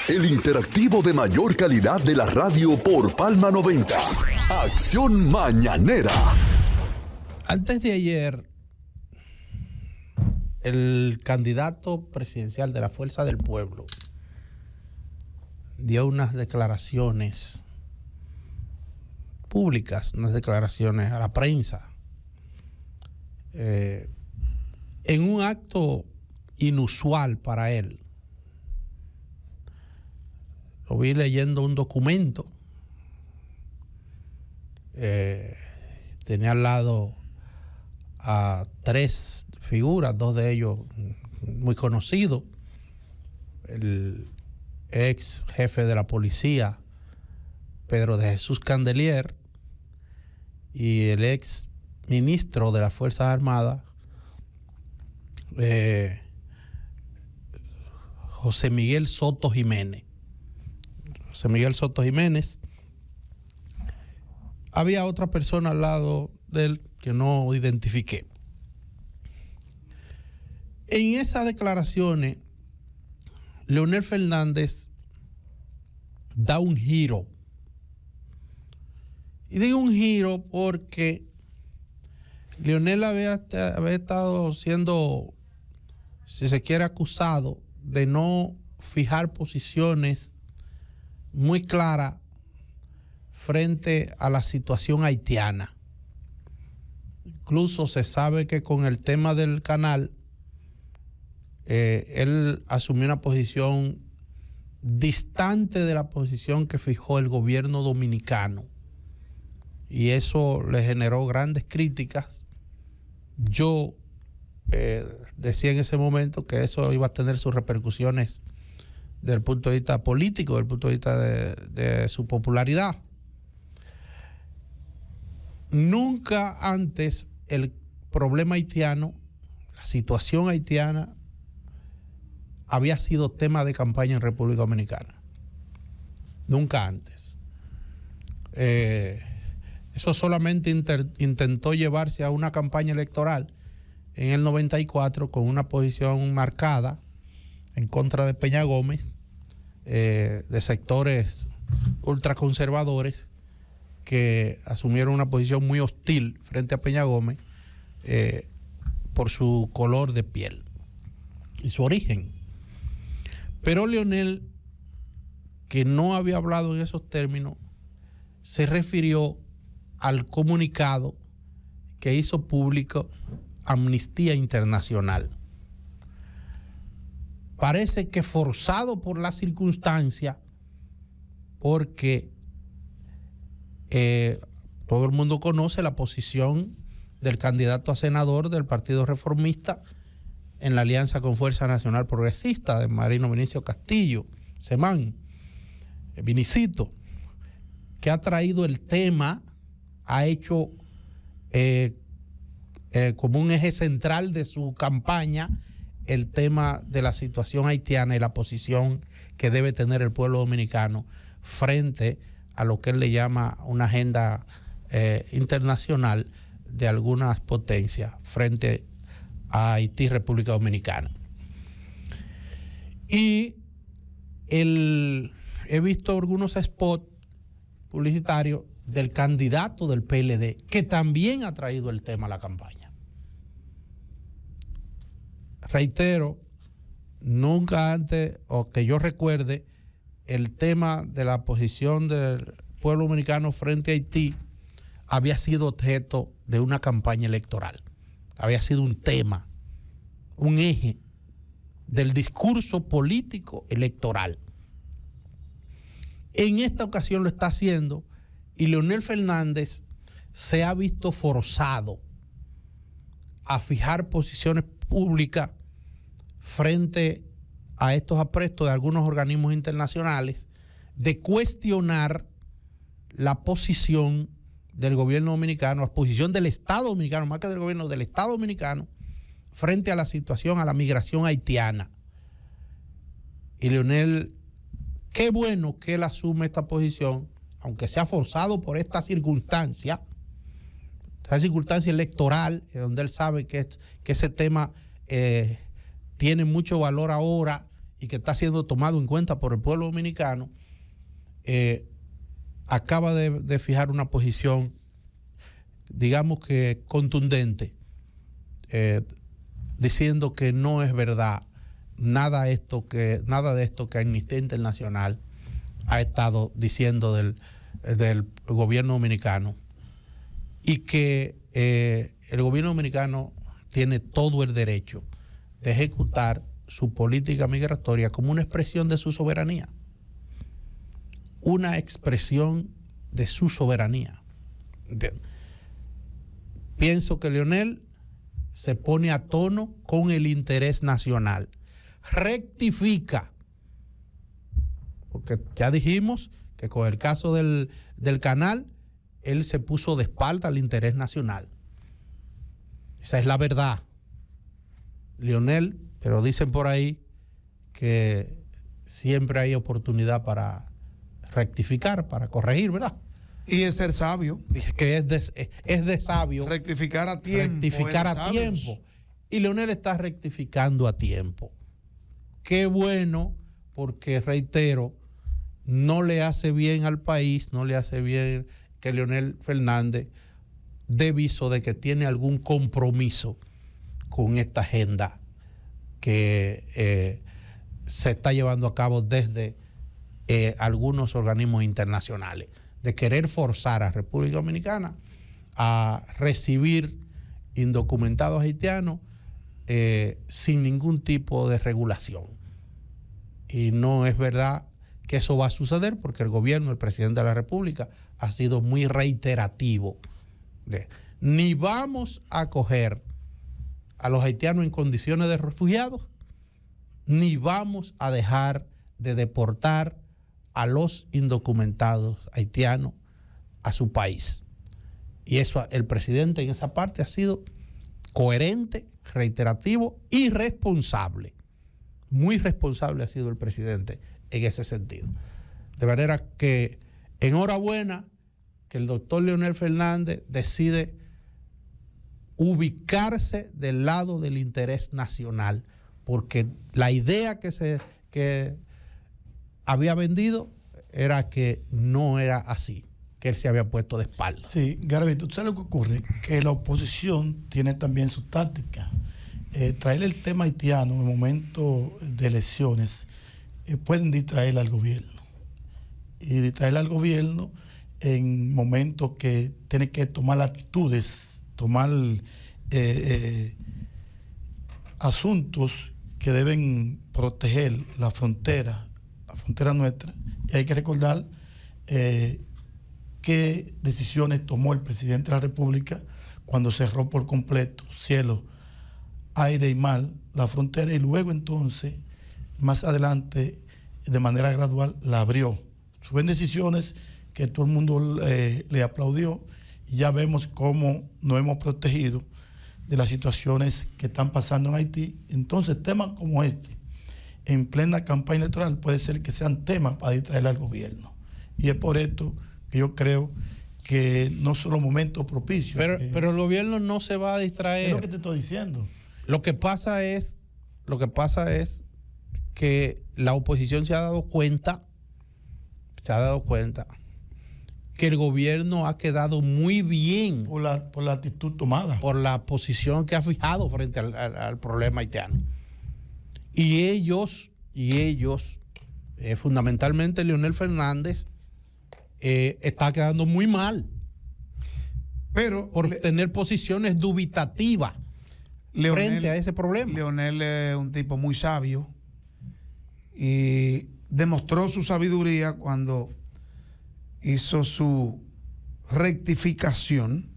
El interactivo de mayor calidad de la radio por Palma 90. Acción Mañanera. Antes de ayer, el candidato presidencial de la Fuerza del Pueblo dio unas declaraciones públicas, unas declaraciones a la prensa, en un acto inusual para él. Lo vi leyendo un documento, tenía al lado a tres figuras, dos de ellos muy conocidos: el ex jefe de la policía, Pedro de Jesús Candelier, y el ex ministro de las Fuerzas Armadas, José Miguel Soto Jiménez. José Miguel Soto Jiménez. Había otra persona al lado de él que no identifiqué. En esas declaraciones, Leonel Fernández da un giro. Y digo un giro porque Leonel había estado siendo, si se quiere, acusado de no fijar posiciones muy claras frente a la situación haitiana. Incluso se sabe que con el tema del canal, él asumió una posición distante de la posición que fijó el gobierno dominicano, y eso le generó grandes críticas. Yo decía en ese momento que eso iba a tener sus repercusiones desde el punto de vista político, desde el punto de vista de su popularidad. Nunca antes el problema haitiano, la situación haitiana, había sido tema de campaña en República Dominicana. Nunca antes. Eso solamente intentó llevarse a una campaña electoral en el 94 con una posición marcada en contra de Peña Gómez, de sectores ultraconservadores que asumieron una posición muy hostil frente a Peña Gómez por su color de piel y su origen. Pero Leonel, que no había hablado en esos términos, se refirió al comunicado que hizo público Amnistía Internacional. Parece que forzado por la circunstancia, porque todo el mundo conoce la posición del candidato a senador del Partido Reformista en la alianza con Fuerza Nacional Progresista, de Marino Vinicio Castillo, Semán, Vinicito, que ha traído el tema, ha hecho como un eje central de su campaña el tema de la situación haitiana y la posición que debe tener el pueblo dominicano frente a lo que él le llama una agenda internacional de algunas potencias frente a Haití y República Dominicana. Y he visto algunos spots publicitarios del candidato del PLD que también ha traído el tema a la campaña. Reitero, nunca antes, o que yo recuerde, el tema de la posición del pueblo dominicano frente a Haití había sido objeto de una campaña electoral. Había sido un tema, un eje del discurso político electoral. En esta ocasión lo está haciendo, y Leonel Fernández se ha visto forzado a fijar posiciones públicas frente a estos aprestos de algunos organismos internacionales, de cuestionar la posición del gobierno dominicano, la posición del Estado dominicano, más que del gobierno, del Estado dominicano, frente a la situación, a la migración haitiana. Y Leonel, qué bueno que él asume esta posición, aunque sea forzado por esta circunstancia electoral, donde él sabe que ese tema tiene mucho valor ahora y que está siendo tomado en cuenta por el pueblo dominicano, acaba de fijar una posición, digamos que contundente, diciendo que no es verdad nada de esto que Amnistía Internacional ha estado diciendo del gobierno dominicano, y que el gobierno dominicano tiene todo el derecho de ejecutar su política migratoria como una expresión de su soberanía. Una expresión de su soberanía. Pienso que Leonel se pone a tono con el interés nacional. Rectifica. Porque ya dijimos que con el caso del canal, él se puso de espalda al interés nacional. Esa es la verdad. Leonel, pero dicen por ahí que siempre hay oportunidad para rectificar, para corregir, ¿verdad? Y es ser sabio. Dice que es de sabio. Rectificar a tiempo. Rectificar a tiempo. Y Leonel está rectificando a tiempo. Qué bueno, porque reitero, no le hace bien al país, no le hace bien que Leonel Fernández dé viso de que tiene algún compromiso con esta agenda que se está llevando a cabo desde algunos organismos internacionales, de querer forzar a República Dominicana a recibir indocumentados haitianos sin ningún tipo de regulación. Y no es verdad que eso va a suceder, porque el gobierno, el presidente de la República, ha sido muy reiterativo. Ni vamos a acoger a los haitianos en condiciones de refugiados, ni vamos a dejar de deportar a los indocumentados haitianos a su país. Y eso, el presidente en esa parte ha sido coherente, reiterativo y responsable. Muy responsable ha sido el presidente en ese sentido. De manera que, enhorabuena, que el doctor Leonel Fernández decide ubicarse del lado del interés nacional, porque la idea que había vendido era que no era así, que él se había puesto de espalda. Sí, Garavito, ¿tú sabes lo que ocurre? Que la oposición tiene también su táctica. Traer el tema haitiano en el momento de elecciones pueden distraer al gobierno. Y distraer al gobierno en momentos que tiene que tomar actitudes, tomar asuntos que deben proteger la frontera nuestra. Y hay que recordar qué decisiones tomó el presidente de la República cuando cerró por completo cielo, aire y mar la frontera, y luego entonces, más adelante, de manera gradual, la abrió. Fueron decisiones que todo el mundo le aplaudió, y ya vemos cómo nos hemos protegido de las situaciones que están pasando en Haití. Entonces, temas como este, en plena campaña electoral, puede ser que sean temas para distraer al gobierno. Y es por esto que yo creo que no son los momentos propicios. Pero el gobierno no se va a distraer. Es lo que te estoy diciendo. Lo que pasa es que la oposición se ha dado cuenta que el gobierno ha quedado muy bien por la actitud tomada, por la posición que ha fijado frente al problema haitiano. Y ellos, fundamentalmente Leonel Fernández, está quedando muy mal, pero por tener posiciones dubitativas frente a ese problema. Leonel es un tipo muy sabio y demostró su sabiduría cuando hizo su rectificación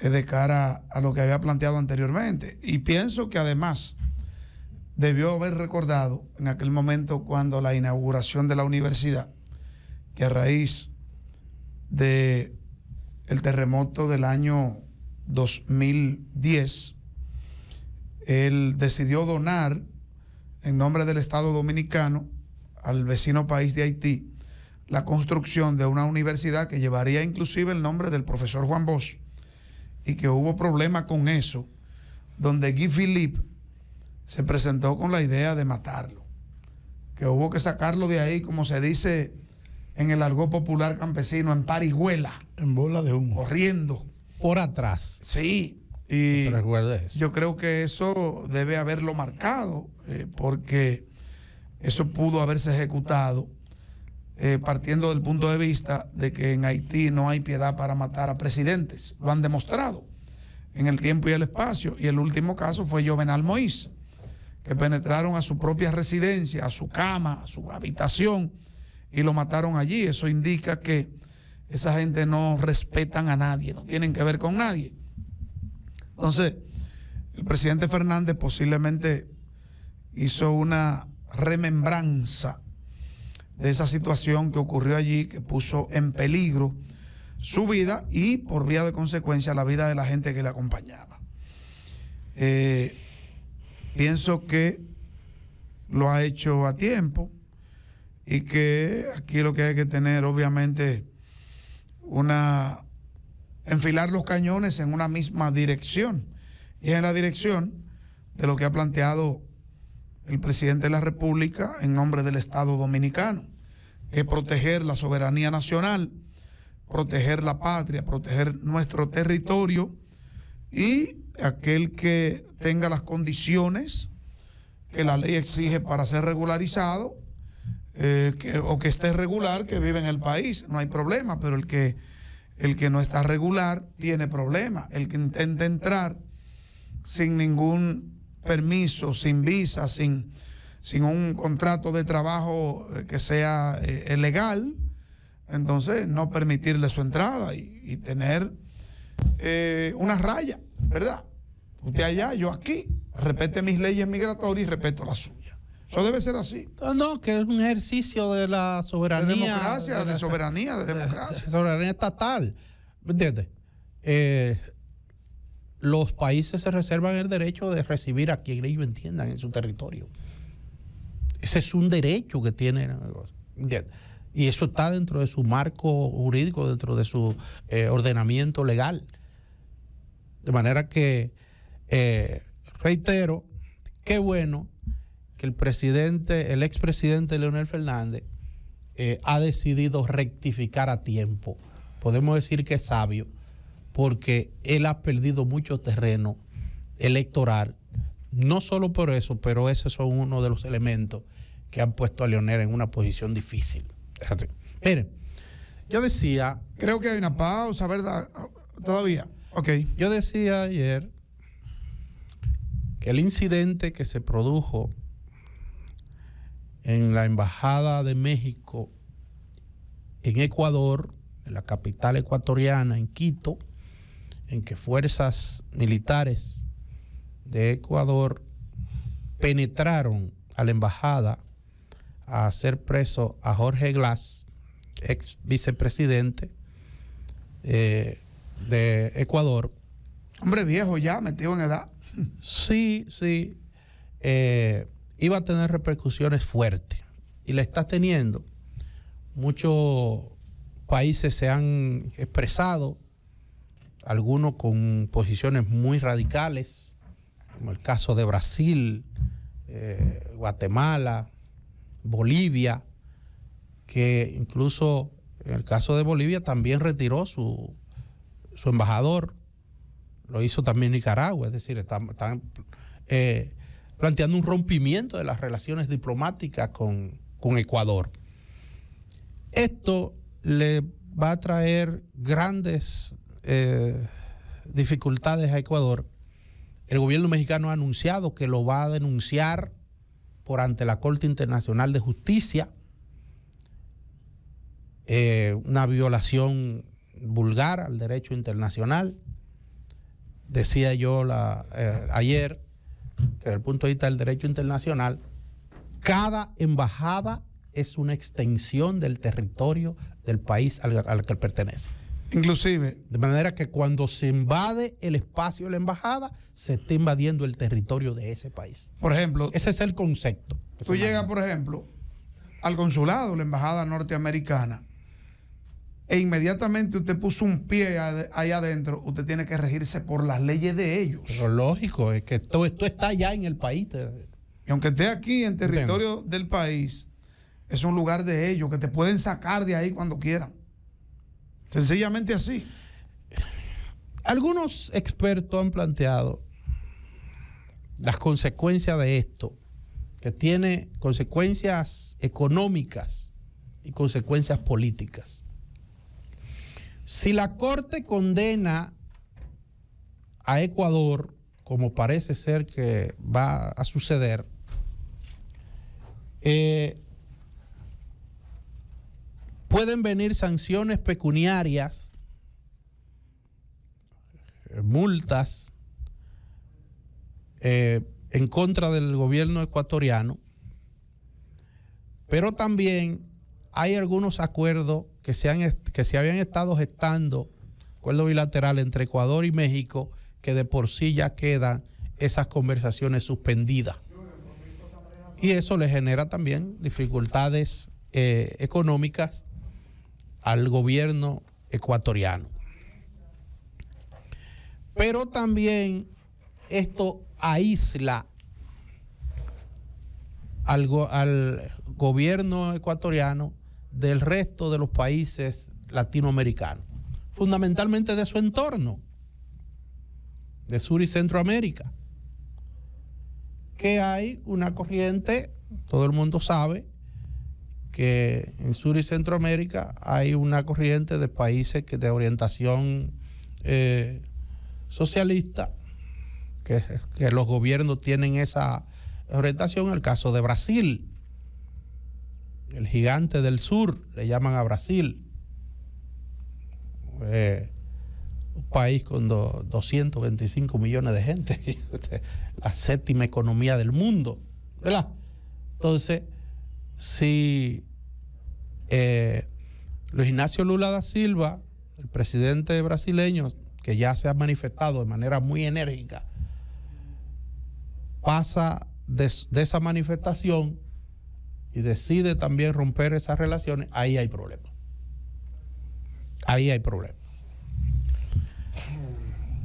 de cara a lo que había planteado anteriormente. Y pienso que además debió haber recordado en aquel momento, cuando la inauguración de la universidad, que a raíz de el terremoto del año 2010, él decidió donar en nombre del Estado Dominicano al vecino país de Haití la construcción de una universidad que llevaría inclusive el nombre del profesor Juan Bosch, y que hubo problema con eso, donde Guy Philippe se presentó con la idea de matarlo. que hubo que sacarlo de ahí, como se dice en el argot popular campesino, en parihuela, En bola de humo. corriendo. Por atrás. Sí, y Recuerde eso. yo creo que eso debe haberlo marcado, porque eso pudo haberse ejecutado partiendo del punto de vista de que en Haití no hay piedad para matar a presidentes. Lo han demostrado en el tiempo y el espacio. Y el último caso fue Jovenel Moïse, que penetraron a su propia residencia, a su cama, a su habitación, y lo mataron allí. Eso indica que esa gente no respetan a nadie, no tienen que ver con nadie. Entonces, el presidente Fernández posiblemente hizo una remembranza de esa situación que ocurrió allí, que puso en peligro su vida y, por vía de consecuencia, la vida de la gente que le acompañaba. Pienso que lo ha hecho a tiempo y que aquí lo que hay que tener, obviamente, enfilar los cañones en una misma dirección, y es en la dirección de lo que ha planteado el presidente de la República en nombre del Estado Dominicano, que es proteger la soberanía nacional, proteger la patria, proteger nuestro territorio, y aquel que tenga las condiciones que la ley exige para ser regularizado, o que esté regular, que vive en el país, no hay problema, pero el que no está regular tiene problema. El que intenta entrar sin ningún permiso, sin visa, sin un contrato de trabajo que sea legal, entonces no permitirle su entrada y tener una raya, ¿verdad? Usted allá, yo aquí, respete mis leyes migratorias y respeto las suyas. Eso debe ser así. No, que es un ejercicio de la soberanía. De democracia, de soberanía, de democracia. Soberanía estatal. ¿Me entiendes? Los países se reservan el derecho de recibir a quien ellos entiendan en su territorio. Ese es un derecho que tienen. ¿Entiendes? Y eso está dentro de su marco jurídico, dentro de su ordenamiento legal. De manera que, reitero, qué bueno que el expresidente Leonel Fernández ha decidido rectificar a tiempo. Podemos decir que es sabio, porque él ha perdido mucho terreno electoral, no solo por eso, pero esos son uno de los elementos que han puesto a Leonel en una posición difícil. Así. Miren, yo decía... Creo que hay una pausa, ¿verdad? Todavía. Ok. Yo decía ayer que el incidente que se produjo en la Embajada de México en Ecuador, en la capital ecuatoriana, en Quito, en que fuerzas militares de Ecuador penetraron a la embajada a hacer preso a Jorge Glass, ex vicepresidente de Ecuador. Hombre viejo ya, metido en edad. Sí. Iba a tener repercusiones fuertes y la está teniendo. Muchos países se han expresado, algunos con posiciones muy radicales, como el caso de Brasil, Guatemala, Bolivia, que incluso en el caso de Bolivia también retiró su embajador. Lo hizo también Nicaragua, es decir, están planteando un rompimiento de las relaciones diplomáticas con Ecuador. Esto le va a traer grandes dificultades a Ecuador. El gobierno mexicano ha anunciado que lo va a denunciar por ante la Corte Internacional de Justicia, una violación vulgar al derecho internacional. Decía yo ayer que desde el punto de vista del derecho internacional, cada embajada es una extensión del territorio del país al que pertenece. Inclusive. De manera que cuando se invade el espacio de la embajada, se está invadiendo el territorio de ese país. Por ejemplo, ese es el concepto. Tú llegas, por ejemplo, al consulado, la embajada norteamericana, e inmediatamente usted puso un pie ahí adentro, usted tiene que regirse por las leyes de ellos. Pero lógico, es que todo esto está ya en el país. Y aunque esté aquí en territorio del país, Es un lugar de ellos que te pueden sacar de ahí cuando quieran. Sencillamente así. Algunos expertos han planteado las consecuencias de esto, que tiene consecuencias económicas y consecuencias políticas. Si la Corte condena a Ecuador, como parece ser que va a suceder, pueden venir sanciones pecuniarias, multas en contra del gobierno ecuatoriano, pero también hay algunos acuerdos que se habían estado gestando, acuerdos bilaterales entre Ecuador y México, que de por sí ya quedan esas conversaciones suspendidas. Y eso le genera también dificultades económicas al gobierno ecuatoriano. Pero también esto aísla al gobierno ecuatoriano del resto de los países latinoamericanos, fundamentalmente de su entorno, de Sur y Centroamérica, que hay una corriente, todo el mundo sabe que en Sur y Centroamérica hay una corriente de países que de orientación socialista, que los gobiernos tienen esa orientación. El caso de Brasil, el gigante del sur, le llaman a Brasil, un país con 225 millones de gente, la séptima economía del mundo, ¿verdad? Entonces, si Luis Ignacio Lula da Silva, el presidente brasileño, que ya se ha manifestado de manera muy enérgica, pasa de esa manifestación y decide también romper esas relaciones, ahí hay problemas. Ahí hay problemas.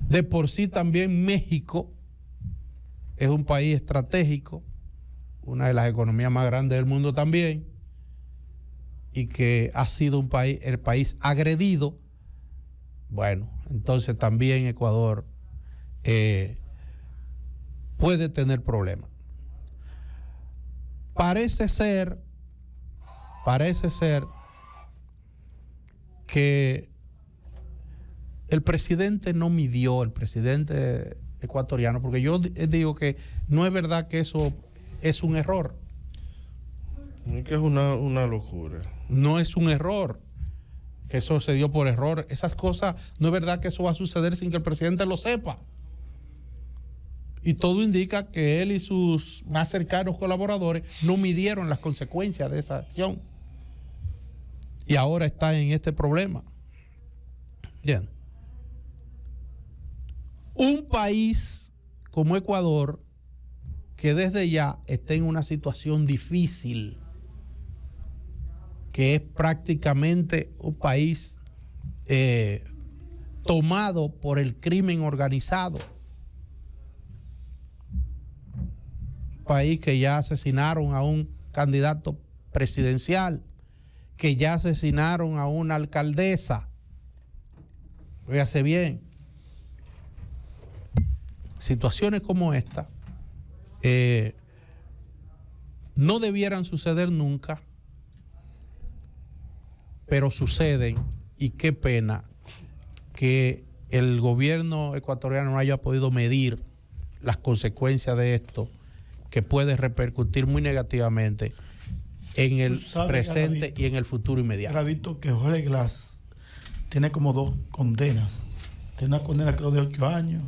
De por sí también México es un país estratégico, una de las economías más grandes del mundo también, y que ha sido el país agredido. Bueno, entonces también Ecuador puede tener problemas. Parece ser que el presidente no midió, el presidente ecuatoriano, porque yo digo que no es verdad que eso es un error. Es que es una locura. No es un error, que eso se dio por error. Esas cosas, no es verdad que eso va a suceder sin que el presidente lo sepa. Y todo indica que él y sus más cercanos colaboradores no midieron las consecuencias de esa acción. Y ahora está en este problema. Bien. Un país como Ecuador, que desde ya está en una situación difícil, que es prácticamente un país tomado por el crimen organizado, un país que ya asesinaron a un candidato presidencial, que ya asesinaron a una alcaldesa. Fíjese bien, situaciones como esta no debieran suceder nunca, pero suceden, y qué pena que el gobierno ecuatoriano no haya podido medir las consecuencias de esto, que puede repercutir muy negativamente en el presente, Garavito, y en el futuro inmediato. Garavito, que Jorge Glass tiene como 2 condenas. Tiene una condena creo de 8 años.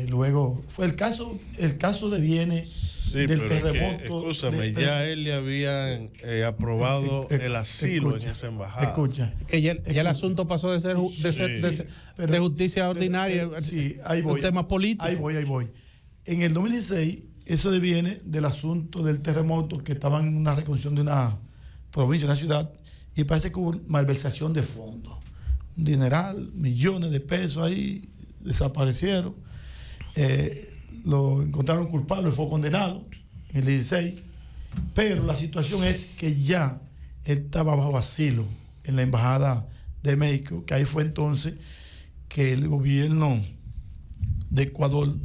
Luego fue el caso de bienes del terremoto. Ya él le habían aprobado el asilo en esa embajada. Escucha. Que ya el asunto pasó de ser de justicia ordinaria, ahí voy, un tema político. Ahí voy. En el 2016, eso deviene del asunto del terremoto, que estaban en una reconstrucción de una provincia, una ciudad, y parece que hubo malversación de fondos. Un dineral, millones de pesos ahí, desaparecieron. Lo encontraron culpable, fue condenado en el 16, Pero la situación es que ya él estaba bajo asilo en la Embajada de México, que ahí fue entonces que el gobierno de Ecuador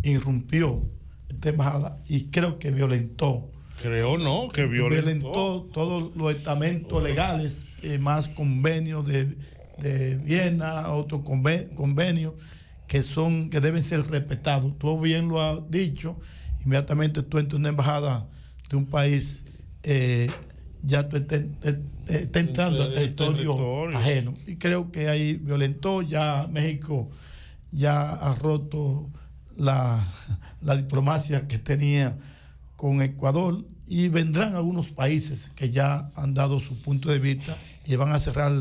irrumpió esta embajada y creo que violentó. Que violentó todos los estamentos legales, más convenios de Viena, otros convenios que deben ser respetados. Tú bien lo has dicho, inmediatamente tú entras en una embajada de un país, ya tú estás entrando al territorio ajeno. Y creo que ahí violentó, ya México ya ha roto la diplomacia que tenía con Ecuador, y vendrán algunos países que ya han dado su punto de vista y van a cerrar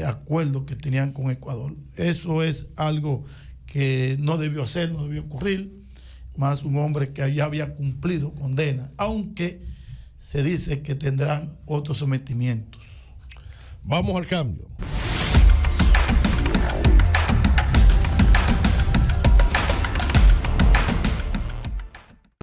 acuerdos que tenían con Ecuador. Eso es algo que no debió hacer, no debió ocurrir, más un hombre que ya había cumplido condena, aunque se dice que tendrán otros sometimientos. Vamos al cambio.